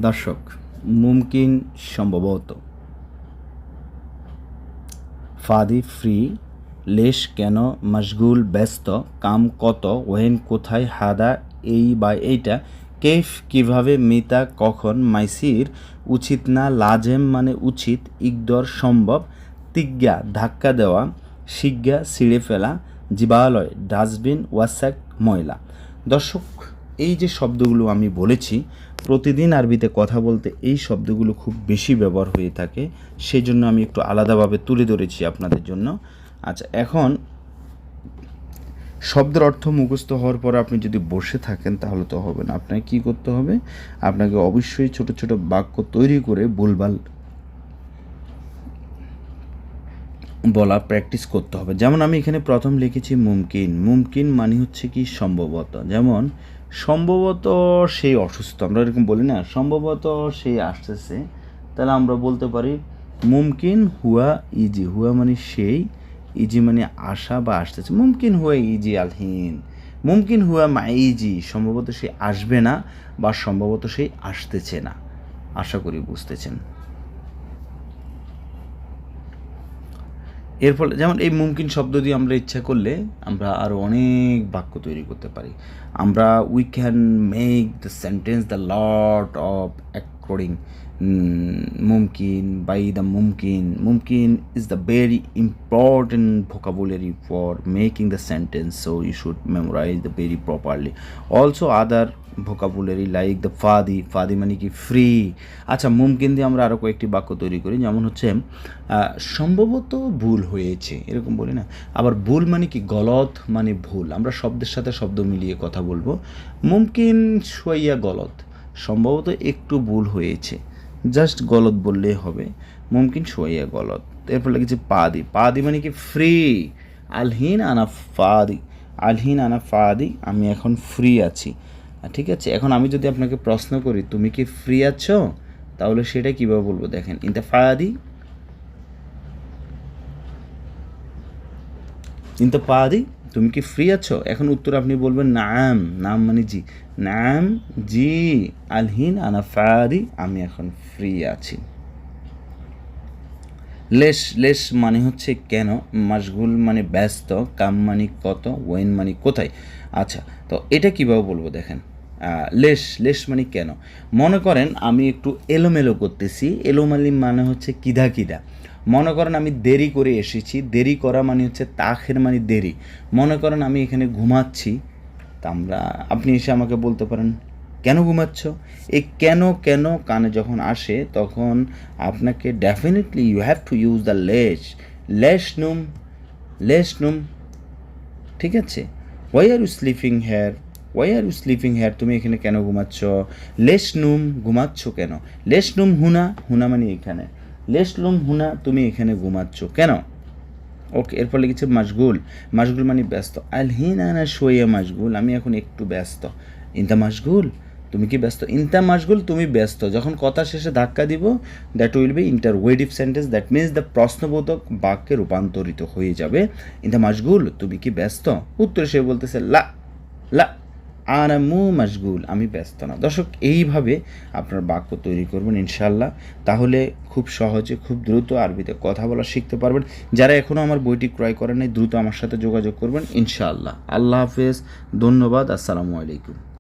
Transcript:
দর্শক, মুমকিন সম্ভবত, ফাদি free, lace কেন, মশগুল ব্যস্ত, কাম কত, ওহেন কোথায়, হাদা এই বা এইটা, কেফ কিভাবে, মিতা কখন, মাইসির উচিত না, লাজেম মানে উচিত, ইকদর সম্ভব, তিজ্ঞা ধাক্কা দেওয়া, শিজ্ঞা ছিঁড়ে ফেলা, জীবালয় ডাস্টবিন, ওয়াসাক ময়লা। দর্শক, এই যে শব্দগুলো আমি বলেছি, প্রতিদিন আরবিতে কথা বলতে এই শব্দগুলো খুব বেশি ব্যবহার হয়ে থাকে, সেই জন্য আমি একটু আলাদাভাবে তুলে ধরেছি আপনাদের জন্য। আচ্ছা, এখন শব্দের অর্থ মুখস্থ হওয়ার পর আপনি যদি বসে থাকেন তাহলে তো হবে না। আপনাকে কী করতে হবে? আপনাকে অবশ্যই ছোট ছোট বাক্য তৈরি করে ভুলভাল বলা প্র্যাকটিস করতে হবে। যেমন আমি এখানে প্রথম লিখেছি মুমকিন। মুমকিন মানে হচ্ছে কি সম্ভবত। যেমন সম্ভবত সেই অসুস্থ, আমরা এরকম বলি না, সম্ভবত সেই আসতেছে, তাহলে আমরা বলতে পারি মুমকিন হুয়া ইজি। হুয়া মানে সেই, ইজি মানে আসা বা আসতেছে। মুমকিন হুয়া ইজি আলহিন, মুমকিন হুয়া মা ইজি, সম্ভবত সে আসবে না বা সম্ভবত সেই আসতেছে না। আশা করি বুঝতেছেন। এর ফলে যেমন এই মুমকিন শব্দ দিয়ে আমরা ইচ্ছা করলে আমরা আরও অনেক বাক্য তৈরি করতে পারি। আমরা we can make the sentence the lot of according মুমকিন বাই দ্য মুমকিন। মুমকিন is the very important vocabulary for making the sentence, so you should memorize the very properly. Also other vocabulary like the ফাদি, ফাদি মানে কি free. আচ্ছা, মুমকিন দিয়ে আমরা আরও কয়েকটি বাক্য তৈরি করি, যেমন হচ্ছে সম্ভবত ভুল হয়েছে, এরকম বলি না। আবার ভুল মানে কি গলত মানে ভুল, আমরা শব্দের সাথে শব্দ মিলিয়ে কথা বলবো। মুমকিন শোয়া গলত, সম্ভবত একটু ভুল হয়েছে, জাস্ট গলত বললেই হবে, মুমকিন শোয়া গলত। এরপর লিখেছি পাদি, পাদি মানে কি ফ্রি। আলহিন আনা ফাদি, আলহিন আনা ফাদি, আমি এখন ফ্রি আছি। ঠিক আছে, এখন আমি যদি আপনাকে প্রশ্ন করি তুমি কি ফ্রি আছো, তাহলে সেটা কীভাবে বলবো দেখেন, ইনতা ফাদি, ইনতা ফাদি, তুমি কি ফ্রি আছো? এখন উত্তর আপনি বলবেন নাম, নাম মানে জি, নাম জি, আলহিন আনা ফাদি, আমি এখন ফ্রি আছি। লেশ, লেশ মানে হচ্ছে কেন, মাশগুল মানে ব্যস্ত, কাম মানে কত, ওয়েন মানে কোথায়। আচ্ছা, তো এটা কীভাবে বলবো দেখেন, লেশ, লেশ মানে কেন। মনে করেন আমি একটু এলোমেলো করতেছি, এলোমেলি মানে হচ্ছে কিদা কিদা। মনে করেন আমি দেরি করে এসেছি, দেরি করা মানে হচ্ছে তাখের মানে দেরি। মনে করেন আমি এখানে ঘুমাচ্ছি, তা আপনি এসে আমাকে বলতে পারেন কেন ঘুমাচ্ছ। এই কেন কেন কানে যখন আসে তখন আপনাকে definitely you have to use the লেশ, লেশ নুম, লেশ নুম। ঠিক আছে, why are you sleeping here, why are you sleeping here, তুমি এখানে কেন ঘুমাচ্ছ। লেশ নুম, ঘুমাচ্ছ কেন। লেশ নুম হুনা, হুনা মানে এখানে, লেশ নুম হুনা, তুমি এখানে ঘুমাচ্ছ কেন। ওকে, এরপর লিখেছে মাশগুল, মাশগুল মানে ব্যস্ত। আলহিন আনা শোয়া মাশগুল, আমি এখন একটু ব্যস্ত। ইনতা মাশগুল, তুমি কি ব্যস্ত। ইনতা মাশগুল, তুমি ব্যস্ত, যখন কথা শেষে ধাক্কা দিব that will be interrogative sentence, that means the প্রশ্নবোধক বাক্যে রূপান্তরিত হয়ে যাবে। ইনতা মাশগুল, তুমি কি ব্যস্ত। উত্তরে সে বলতেছে লা, লা আনা মু মাশগুল, আমি ব্যস্ত না। দর্শক, এইভাবে আপনার বাক্য তৈরি করবেন ইনশাল্লাহ, তাহলে খুব সহজে খুব দ্রুত আরবিতে কথা বলা শিখতে পারবেন। যারা এখনও আমার বইটি ক্রয় করেন নাই দ্রুত আমার সাথে যোগাযোগ করবেন ইনশাআল্লাহ। আল্লাহ হাফেজ, ধন্যবাদ, আসসালামু আলাইকুম।